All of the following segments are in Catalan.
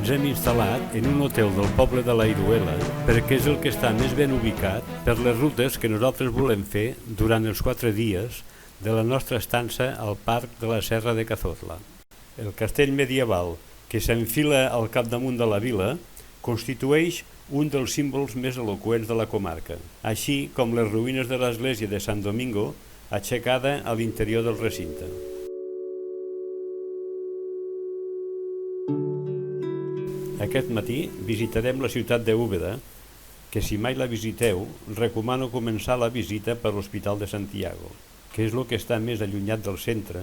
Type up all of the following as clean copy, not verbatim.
ens hem instal·lat en un hotel del poble de l'Airuela perquè és el que està més ben ubicat per les rutes que nosaltres volem fer durant els 4 dies de la nostra estança al Parc de la Serra de Cazorla. El castell medieval, que s'enfila al capdamunt de la vila, constitueix un dels símbols més eloqüents de la comarca, així com les ruïnes de l'església de Sant Domingo, aixecada a l'interior del recinte. Aquest matí visitarem la ciutat d'Úbeda, que si mai la visiteu, recomano començar la visita per l'Hospital de Santiago, que és el que està més allunyat del centre,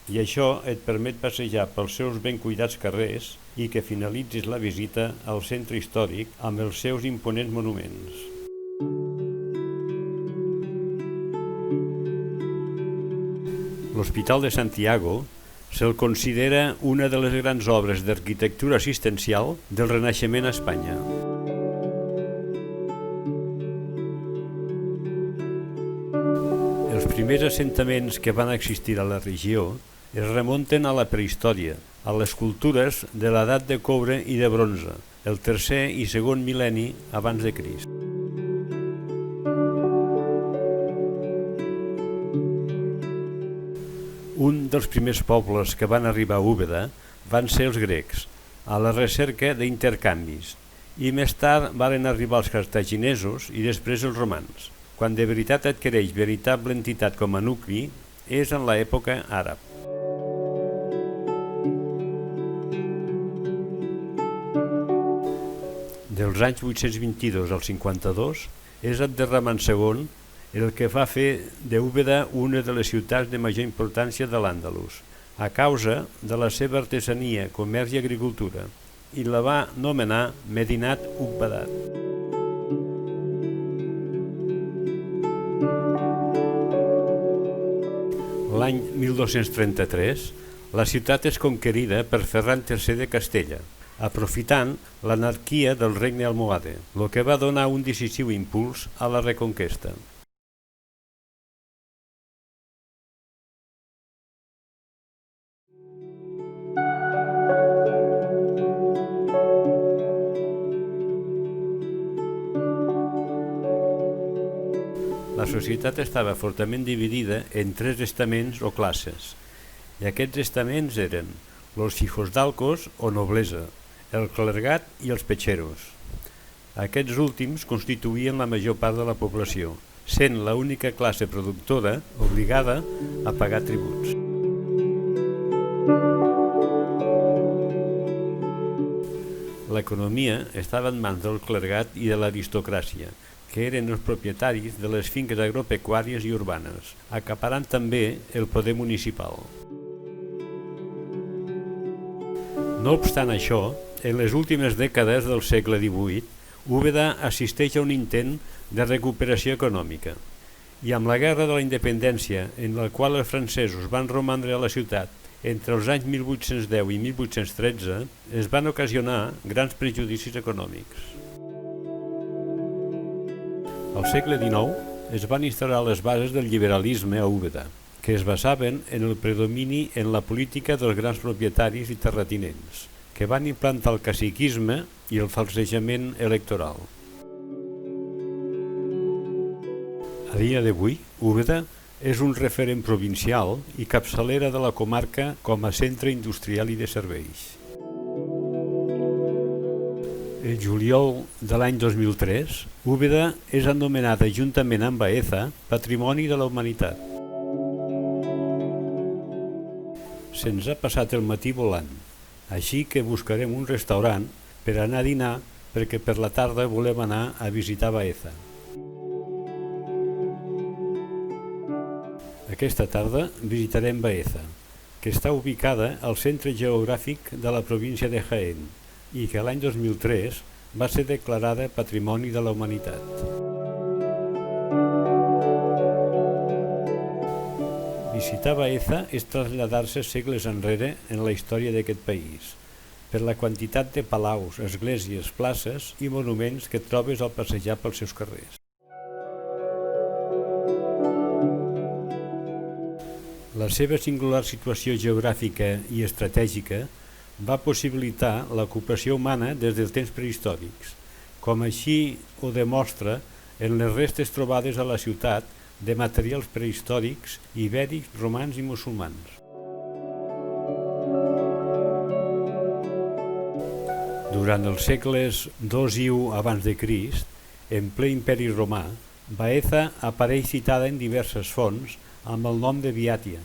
i això et permet passejar pels seus ben cuidats carrers i que finalitzis la visita al centre històric amb els seus imponents monuments. L'Hospital de Santiago se'l considera una de les grans obres d'arquitectura assistencial del Renaixement a Espanya. Els primers assentaments que van existir a la regió es remunten a la prehistòria, a les cultures de l'edat de coure i de bronze, el tercer i segon mil·lenni abans de Crist. Un dels primers pobles que van arribar a Úbeda van ser els grecs, a la recerca d'intercanvis, i més tard varen arribar els cartaginesos i després els romans. Quan de veritat adquireix veritable entitat com a nucli és en l'època àrab. Dels anys 822 al 52 és Abderramant II el que va fer d'Úbeda una de les ciutats de major importància de l'Àndalus, a causa de la seva artesania, comerç i agricultura, i la va nomenar Medinat Uqbadat. L'any 1233, la ciutat és conquerida per Ferran III de Castella, aprofitant l'anarquia del regne almohade, el que va donar un decisiu impuls a la reconquesta. La societat estava fortament dividida en 3 estaments o classes, i aquests estaments eren els hijosdalcos o noblesa, el clergat i els petxeros. Aquests últims constituïen la major part de la població, sent l'única classe productora obligada a pagar tributs. L'economia estava en mans del clergat i de l'aristocràcia, que eren els propietaris de les finques agropecuàries i urbanes, acaparant també el poder municipal. No obstant això, en les últimes dècades del segle XVIII, Úbeda assisteix a un intent de recuperació econòmica, i amb la Guerra de la Independència, en la qual els francesos van romandre a la ciutat entre els anys 1810 i 1813, es van ocasionar grans prejudicis econòmics. Al segle XIX es van instaurar les bases del liberalisme a Úbeda, que es basaven en el predomini en la política dels grans propietaris i terratinents, que van implantar el caciquisme i el falsejament electoral. A dia d'avui, Úbeda és un referent provincial i capçalera de la comarca com a centre industrial i de serveis. El juliol de l'any 2003, Úbeda és anomenada juntament amb Baeza Patrimoni de la Humanitat. Se'ns ha passat el matí volant, així que buscarem un restaurant per anar a dinar perquè per la tarda volem anar a visitar Baeza. Aquesta tarda visitarem Baeza, que està ubicada al centre geogràfic de la província de Jaén, i que l'any 2003 va ser declarada Patrimoni de la Humanitat. Visitar Baeza és traslladar-se segles enrere en la història d'aquest país, per la quantitat de palaus, esglésies, places i monuments que trobes al passejar pels seus carrers. La seva singular situació geogràfica i estratègica va possibilitar l'ocupació humana des dels temps prehistòrics, com així ho demostra en les restes trobades a la ciutat de materials prehistòrics ibèrics, romans i musulmans. Durant els segles II i I abans de Crist, en ple imperi romà, Baeza apareix citada en diverses fonts amb el nom de Biàtia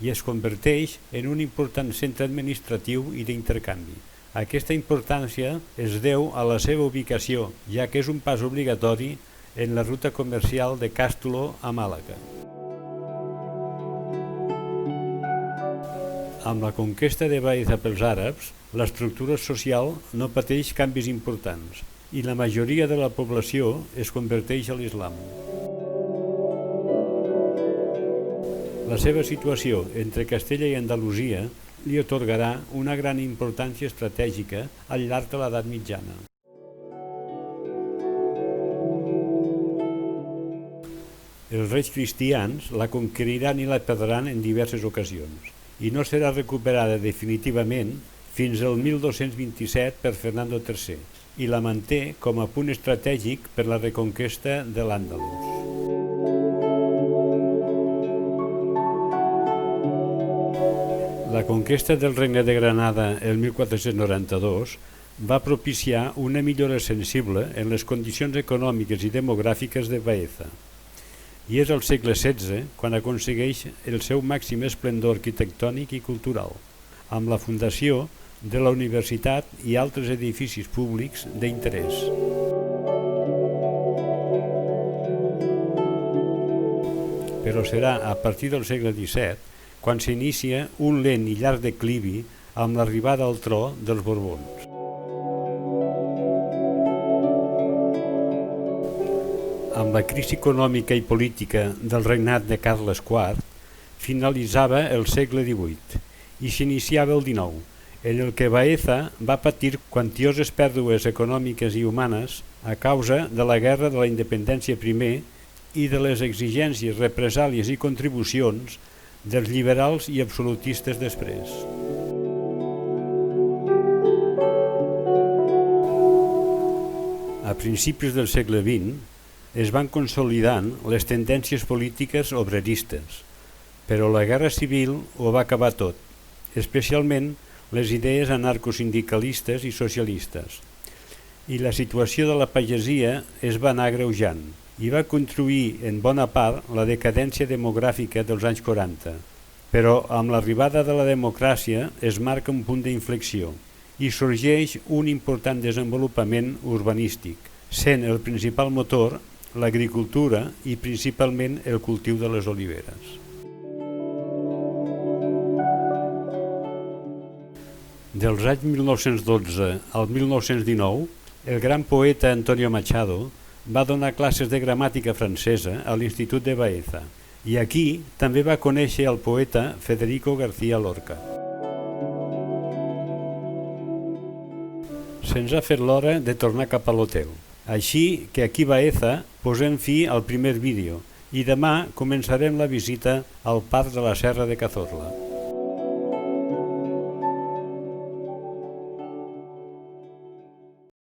i es converteix en un important centre administratiu i d'intercanvi. Aquesta importància es deu a la seva ubicació, ja que és un pas obligatori en la ruta comercial de Càstulo a Màlaga. Amb la conquesta de Baeza pels àrabs, l'estructura social no pateix canvis importants i la majoria de la població es converteix a l'islam. La seva situació entre Castella i Andalusia li atorgarà una gran importància estratègica al llarg de l'edat mitjana. Els reis cristians la conqueriran i la perdran en diverses ocasions i no serà recuperada definitivament fins al 1227 per Fernando III i la manté com a punt estratègic per la reconquesta de l'Àndalus. La conquesta del Regne de Granada el 1492 va propiciar una millora sensible en les condicions econòmiques i demogràfiques de Baeza. I és al segle XVI quan aconsegueix el seu màxim esplendor arquitectònic i cultural, amb la fundació de la universitat i altres edificis públics d'interès. Però serà a partir del segle XVII quan s'inicia un lent i llarg declivi amb l'arribada al tro dels Borbons. Amb la crisi econòmica i política del regnat de Carles IV, finalitzava el segle XVIII i s'iniciava el XIX, en el que Baeza va patir quantioses pèrdues econòmiques i humanes a causa de la Guerra de la Independència primer i de les exigències, represàlies i contribucions dels liberals i absolutistes després. A principis del segle XX es van consolidant les tendències polítiques obreristes, però la Guerra Civil ho va acabar tot, especialment les idees anarcosindicalistes i socialistes, i la situació de la pagesia es va anar agreujant i va contribuir en bona part la decadència demogràfica dels anys 40, però amb l'arribada de la democràcia es marca un punt d'inflexió i sorgeix un important desenvolupament urbanístic, sent el principal motor l'agricultura i principalment el cultiu de les oliveres. Dels anys 1912 al 1919, el gran poeta Antonio Machado va donar classes de gramàtica francesa a l'Institut de Baeza i aquí també va conèixer el poeta Federico García Lorca. Se'ns ha fet l'hora de tornar cap a l'hotel, així que aquí a Baeza posem fi al primer vídeo i demà començarem la visita al Parc de la Serra de Cazorla.